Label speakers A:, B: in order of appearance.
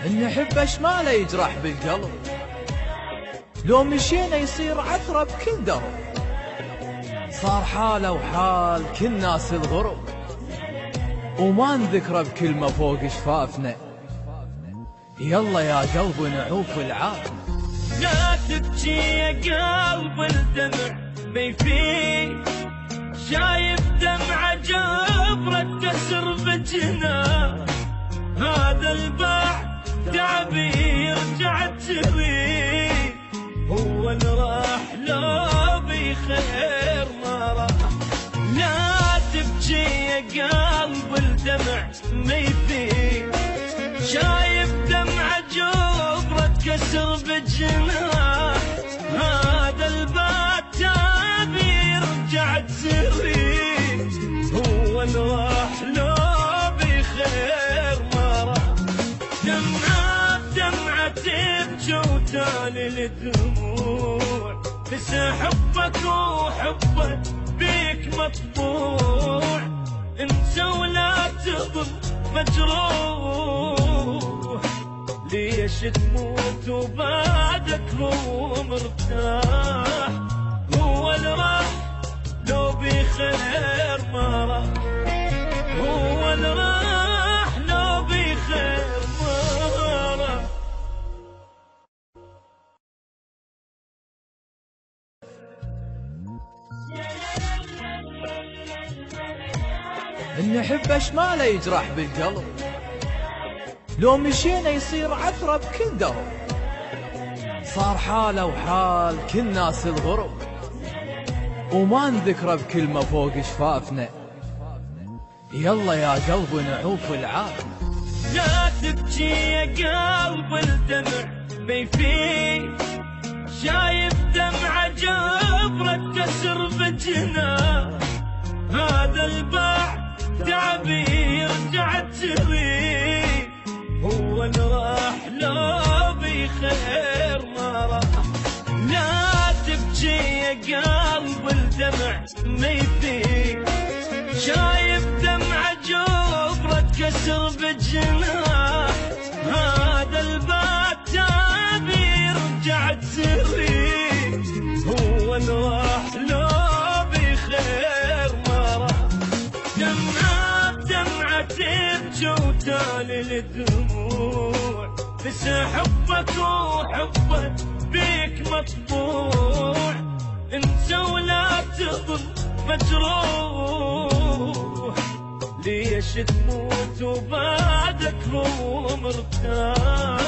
A: نحب اشماله يجرح بالقلب، لو مشينا يصير عثرة بكل درب، صار حاله وحال كل ناس الغرب، وما نذكره بكلمة فوق شفافنا، يلا يا قلب نعوف العافية.
B: لا تبكي يا قلب الدمع ما يفيد، شايف دمعة جبرة كسر بجناه، هذا الباع تعبي يرجع تريد، هو اللي راح لو بخير ما راح. لا تبكي يا قلب الدمع ما يفيد، شايف دمعة جبرة كسر بجناه، هذا الباع تعبي يرجع تريد، هو اللي راح لو بخير ما راح. دمعة دمعة تبكي وتالي الدموع، بس حبك وحبك بيك مطبوع، انت ولا تظل مجروح، ليش تموت وبعدك هو مرتاح، هو اللي راح لو بخير ما راح، هو اللي راح لو بخير ما راح.
A: نحب اشماله يجرح بالقلب، لو مشينا يصير عثرة بكل درب، صار حاله وحال كل ناس الغرب، وما نذكره بكلمة فوق شفافنا، يلا يا قلب نعوف العافية.
B: لا تبكي يا قلب الدمع ما يفيد، شايف دمعة جبرة كسر بجناه، هذا الباع تعبي يرجع تريد، هو اللي راح لو بخير ما راح. لا تبكي يا قلب الدمع ما يفيد، شايف دمعة جبرة كسر بجناه، هذا الباع تعبي يرجع تريد، هو اللي راح لو بخير ما راح. دمعة دمعة تبكي وتالي الدموع، بس حبك وحبك بيك مطبوع، انت ولا تظل مجروح، ليش تموت وبعدك هو مرتاح.